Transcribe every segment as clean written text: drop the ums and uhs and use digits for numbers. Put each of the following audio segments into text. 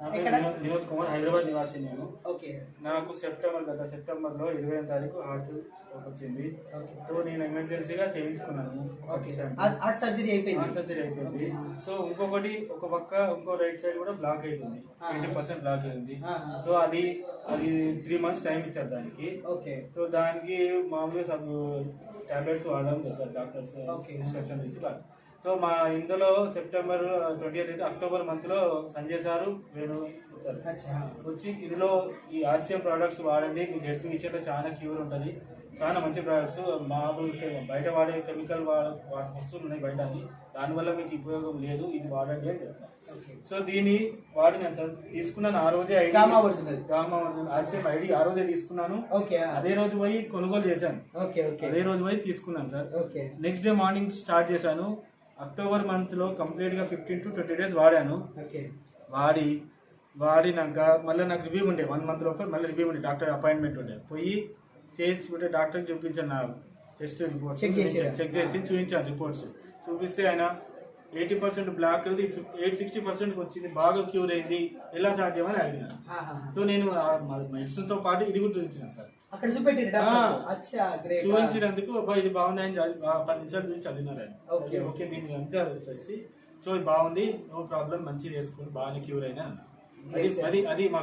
వినోద్ కుమార్, హైదరాబాద్ నివాసి నేను. నాకు గత సెప్టెంబర్లో 20వ తారీఖు హార్ట్ స్ట్రోక్ వచ్చింది. సో నేను ఎమర్జెన్సీగా చేయించుకున్నాను. హార్ట్ సర్జరీ అయిపోయింది. సో ఒక పక్క ఇంకో రైట్ సైడ్ కూడా బ్లాక్ అవుతుంది, 80% బ్లాక్ అయింది. సో అది 3 months టైం ఇచ్చారు దానికి. సో దానికి మామూలుగా టాబ్లెట్స్ వాడడం చెప్పారు డాక్టర్స్, ఇన్స్ట్రక్షన్ ఇచ్చి. సో మా ఇందులో సెప్టెంబర్ 20th అక్టోబర్ మంత్లో సంజయ్ సారు వేణు వచ్చి ఇందులో ఈ ఆర్సిఎం ప్రోడక్ట్స్ వాడండి, మీకు హెల్త్ విషయంలో చాలా క్యూర్ ఉంటుంది, చాలా మంచి ప్రోడక్ట్స్, మామూలు బయట వాడే కెమికల్ వస్తువులు ఉన్నాయి బయట, దానివల్ల మీకు ఉపయోగం లేదు, ఇది వాడండి అని చెప్తాను. సో దీన్ని వాడినాను సార్, తీసుకున్నాను. ఆ రోజే ఆర్సిఎం ఐడి ఆ రోజే తీసుకున్నాను. అదే రోజు పోయి కొనుగోలు చేశాను, అదే రోజు పోయి తీసుకున్నాను sir. Next day morning start చేశాను. అక్టోబర్ మంత్లో కంప్లీట్గా 15 to 20 days వాడాను. వాడినాక మళ్ళీ నాకు రివ్యూ ఉండే 1 month లోపల మళ్ళీ రివ్యూ ఉండే, డాక్టర్ అపాయింట్మెంట్ ఉండే, పోయి చేయించుకుంటే డాక్టర్కి చూపించాను. నా టెస్ట్ రిపోర్ట్స్ చెక్ చేసి చూపించాను. రిపోర్ట్స్ చూపిస్తే ఆయన 80% బ్లాక్, 60% వచ్చింది, బాగా క్యూర్ అయింది, ఎలా సాధ్యమని అడిగినాను. సో నేను మెడిసిన్ తో పాటు ఇది కూడా చూపించాను సార్. అక్కడ చూపించినందుకు ఇది బాగుంది అని 10 నిమిషాలు చూసి చదివినారు ఆయన. ఓకే దీన్ని అంతా చేసి, సో ఇది బాగుంది, నో ప్రాబ్లం, మంచిగా చేసుకుని బాగానే క్యూర్ అయినా.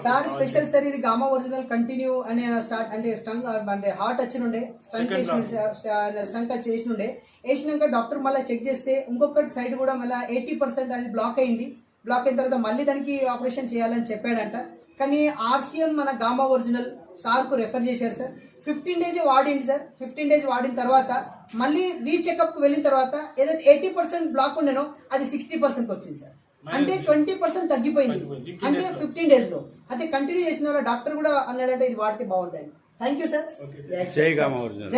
సార్ స్పెషల్ సార్ ఇది గామా ఒరిజినల్ కంటిన్యూ అనే స్టార్ట్ అంటే స్టంక్ అంటే హార్ట్ వచ్చినుండే స్టంక్ చేసినుండే, వేసినాక డాక్టర్ మళ్ళీ చెక్ చేస్తే ఇంకొక సైడ్ కూడా మళ్ళీ 80% అది బ్లాక్ అయింది. బ్లాక్ అయిన తర్వాత మళ్ళీ దానికి ఆపరేషన్ చేయాలని చెప్పాడంట. కానీ ఆర్సిఎం మన గామా ఒరిజినల్ సార్కు రెఫర్ చేశారు సార్. 15 days వాడింది సార్. 15 days వాడిన తర్వాత మళ్ళీ రీచెకప్కి వెళ్ళిన తర్వాత ఏదైతే 80% బ్లాక్ ఉండేనో అది 60% వచ్చింది సార్. అంటే 20% తగ్గిపోయింది, అంటే 15 days లో. అయితే కంటిన్యూ చేసిన వాళ్ళ డాక్టర్ కూడా అన్నాడంటే ఇది వాడితే బాగుంటుంది. Thank you sir. జై గామా ఒరిజినల్.